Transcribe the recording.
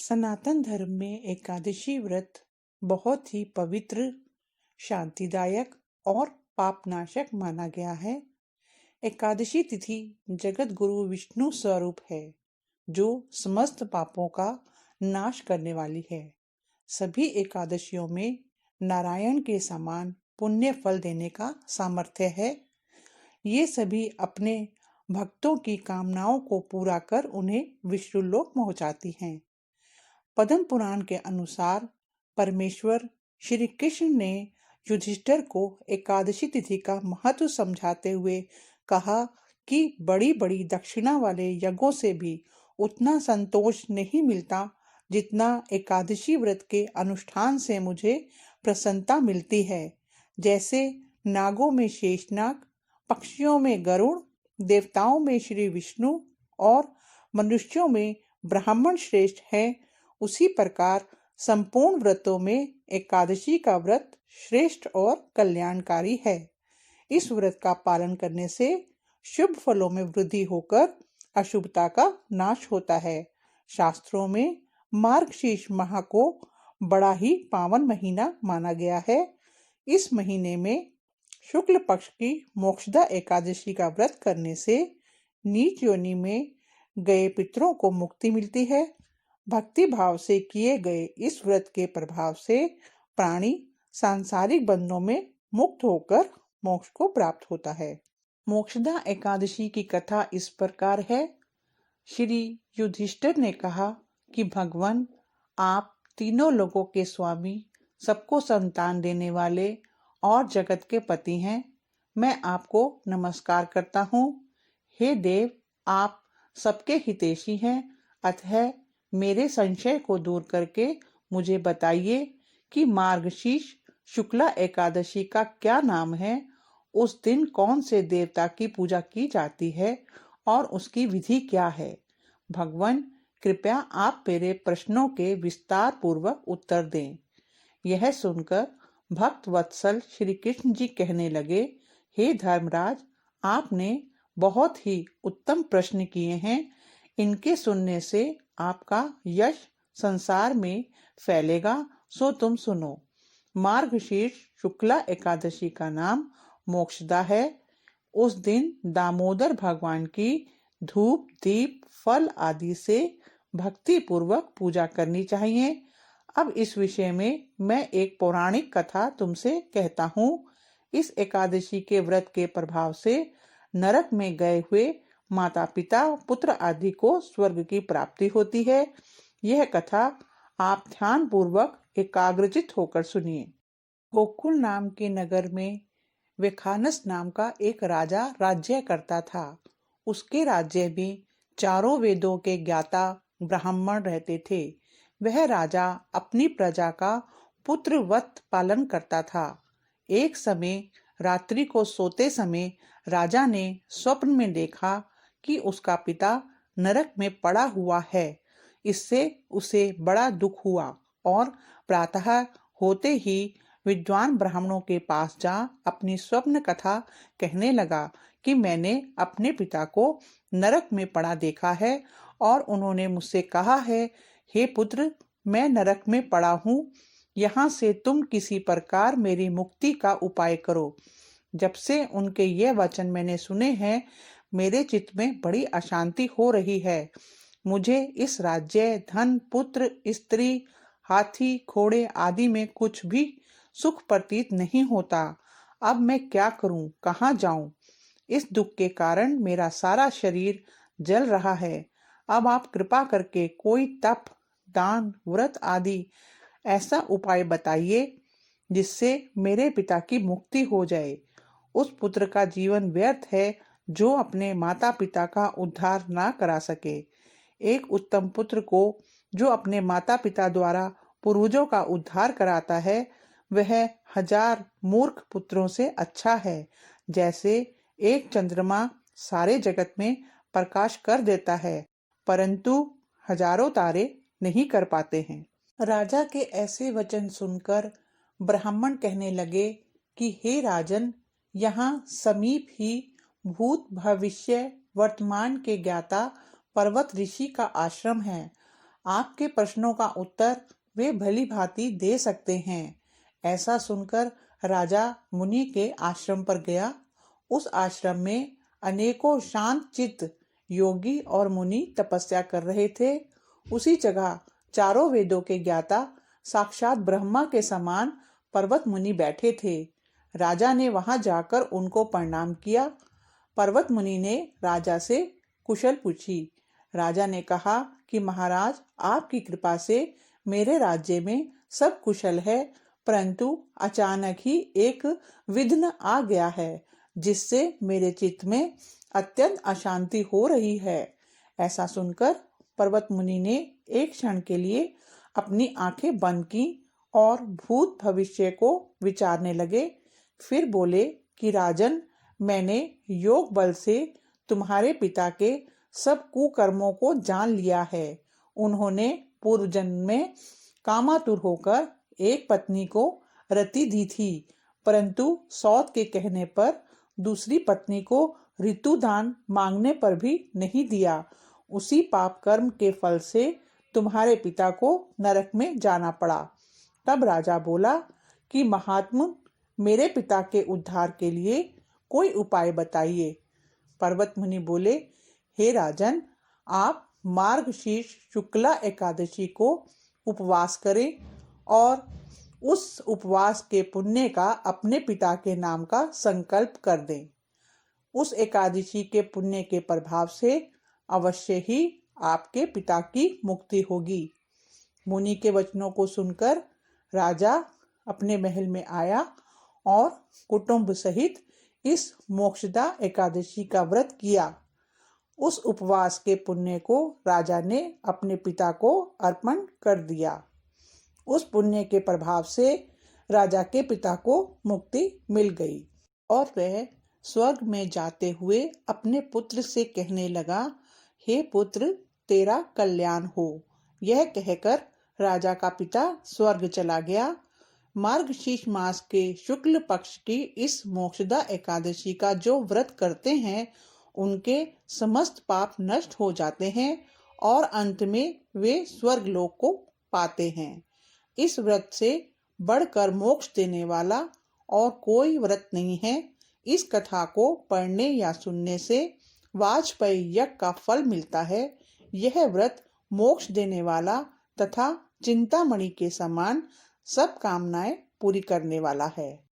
सनातन धर्म में एकादशी व्रत बहुत ही पवित्र, शांतिदायक और पापनाशक माना गया है। एकादशी तिथि जगत गुरु विष्णु स्वरूप है, जो समस्त पापों का नाश करने वाली है। सभी एकादशियों में नारायण के समान पुण्य फल देने का सामर्थ्य है। ये सभी अपने भक्तों की कामनाओं को पूरा कर उन्हें विष्णु लोक पहुंचाती हैं। पद्म पुराण के अनुसार परमेश्वर श्री कृष्ण ने युधिष्ठिर को एकादशी तिथि का महत्व समझाते हुए कहा कि बड़ी बड़ी दक्षिणा वाले यज्ञों से भी उतना संतोष नहीं मिलता जितना एकादशी व्रत के अनुष्ठान से मुझे प्रसन्नता मिलती है। जैसे नागों में शेषनाग, पक्षियों में गरुड़, देवताओं में श्री विष्णु और मनुष्यों में ब्राह्मण श्रेष्ठ है, उसी प्रकार संपूर्ण व्रतों में एकादशी का व्रत श्रेष्ठ और कल्याणकारी है। इस व्रत का पालन करने से शुभ फलों में वृद्धि होकर अशुभता का नाश होता है। शास्त्रों में मार्गशीर्ष माह को बड़ा ही पावन महीना माना गया है। इस महीने में शुक्ल पक्ष की मोक्षदा एकादशी का व्रत करने से नीच योनि में गए पितरों को मुक्ति मिलती है। भक्ति भाव से किए गए इस व्रत के प्रभाव से प्राणी सांसारिक बंधनों में मुक्त होकर मोक्ष को प्राप्त होता है। मोक्षदा एकादशी की कथा इस प्रकार है। श्री युधिष्ठिर ने कहा कि भगवान, आप तीनों लोगों के स्वामी, सबको संतान देने वाले और जगत के पति हैं। मैं आपको नमस्कार करता हूँ। हे देव, आप सबके हितैषी हैं, अतः मेरे संशय को दूर करके मुझे बताइए कि मार्गशीर्ष शुक्ला एकादशी का क्या नाम है, उस दिन कौन से देवता की पूजा की जाती है और उसकी विधि क्या है। भगवान, कृपया आप मेरे प्रश्नों के विस्तार पूर्वक उत्तर दें। यह सुनकर भक्त वत्सल श्री कृष्ण जी कहने लगे, हे धर्मराज, आपने बहुत ही उत्तम प्रश्न किए हैं। इनके सुनने से आपका यश संसार में फैलेगा, सो तुम सुनो। मार्गशीर्ष शुक्ला एकादशी का नाम मोक्षदा है। उस दिन दामोदर भगवान की धूप, दीप, फल आदि से भक्ति पूर्वक पूजा करनी चाहिए। अब इस विषय में मैं एक पौराणिक कथा तुमसे कहता हूँ। इस एकादशी के व्रत के प्रभाव से नरक में गए हुए माता पिता, पुत्र आदि को स्वर्ग की प्राप्ति होती है। यह कथा आप ध्यान पूर्वक एकाग्रचित होकर सुनिए। गोकुल नाम के नगर में वेखानस नाम का एक राजा राज्य करता था। उसके राज्य में चारों वेदों के ज्ञाता ब्राह्मण रहते थे। वह राजा अपनी प्रजा का पुत्रवत पालन करता था। एक समय रात्रि को सोते समय राजा ने स्वप्न में देखा कि उसका पिता नरक में पड़ा हुआ है। इससे उसे बड़ा दुख हुआ और प्रातः होते ही विद्वान ब्राह्मणों के पास जा अपनी स्वप्न कथा कहने लगा कि मैंने अपने पिता को नरक में पड़ा देखा है और उन्होंने मुझसे कहा है, हे पुत्र, मैं नरक में पड़ा हूँ, यहाँ से तुम किसी प्रकार मेरी मुक्ति का उपाय करो। जब से उनके ये वचन मैंने सुने हैं, मेरे चित्त में बड़ी अशांति हो रही है। मुझे इस राज्य, धन, पुत्र, स्त्री, हाथी, घोड़े आदि में कुछ भी सुख प्रतीत नहीं होता। अब मैं क्या करूं, कहाँ जाऊं? इस दुख के कारण मेरा सारा शरीर जल रहा है। अब आप कृपा करके कोई तप, दान, व्रत आदि ऐसा उपाय बताइए जिससे मेरे पिता की मुक्ति हो जाए। उस पुत्र का जीवन व्यर्थ है जो अपने माता पिता का उद्धार ना करा सके। एक उत्तम पुत्र को जो अपने माता पिता द्वारा पूर्वजों का उद्धार कराता है, वह 1000 मूर्ख पुत्रों से अच्छा है। जैसे एक चंद्रमा सारे जगत में प्रकाश कर देता है, परंतु हजारों तारे नहीं कर पाते हैं। राजा के ऐसे वचन सुनकर ब्राह्मण कहने लगे कि हे राजन, यहाँ समीप ही भूत, भविष्य, वर्तमान के ज्ञाता पर्वत ऋषि का आश्रम है। आपके प्रश्नों का उत्तर वे भली भांति दे सकते हैं। ऐसा सुनकर राजा मुनि के आश्रम पर गया। उस आश्रम में अनेकों शांत चित्त योगी और मुनि तपस्या कर रहे थे। उसी जगह चारों वेदों के ज्ञाता साक्षात ब्रह्मा के समान पर्वत मुनि बैठे थे। राजा ने वहां जाकर उनको प्रणाम किया। पर्वत मुनि ने राजा से कुशल पूछी। राजा ने कहा कि महाराज, आपकी कृपा से मेरे राज्य में सब कुशल है, परंतु अचानक ही एक विघ्न आ गया है, जिससे मेरे चित्त में अत्यंत अशांति हो रही है। ऐसा सुनकर पर्वत मुनि ने एक क्षण के लिए अपनी आंखें बंद की और भूत भविष्य को विचारने लगे। फिर बोले कि राजन, मैंने योग बल से तुम्हारे पिता के सब कुकर्मों को जान लिया है। उन्होंने पूर्व जन्म में कामातुर होकर एक पत्नी को रति दी थी, परंतु सौत के कहने पर दूसरी पत्नी को ऋतुदान मांगने पर भी नहीं दिया। उसी पाप कर्म के फल से तुम्हारे पिता को नरक में जाना पड़ा। तब राजा बोला कि महात्मा, मेरे पिता के उद्धार के लिए कोई उपाय बताइए। पर्वत मुनि बोले, हे राजन, आप मार्गशीर्ष शुक्ला एकादशी को उपवास करें और उस उपवास के पुण्य का अपने पिता के नाम का संकल्प कर दें। उस एकादशी के पुण्य के प्रभाव से अवश्य ही आपके पिता की मुक्ति होगी। मुनि के वचनों को सुनकर राजा अपने महल में आया और कुटुंब सहित इस मोक्षदा एकादशी का व्रत किया। उस उपवास के पुण्य को राजा ने अपने पिता को अर्पण कर दिया। उस पुण्य के प्रभाव से राजा के पिता को मुक्ति मिल गई और वह स्वर्ग में जाते हुए अपने पुत्र से कहने लगा, हे पुत्र, तेरा कल्याण हो। यह कहकर राजा का पिता स्वर्ग चला गया। मार्गशीर्ष मास के शुक्ल पक्ष की इस मोक्षदा एकादशी का जो व्रत करते हैं, उनके समस्त पाप नष्ट हो जाते हैं और अंत में वे स्वर्ग लोक को पाते हैं। इस व्रत से बढ़कर मोक्ष देने वाला और कोई व्रत नहीं है। इस कथा को पढ़ने या सुनने से वाजपेयी यज्ञ का फल मिलता है। यह व्रत मोक्ष देने वाला तथा चिंतामणि के समान सब कामनाएं पूरी करने वाला है।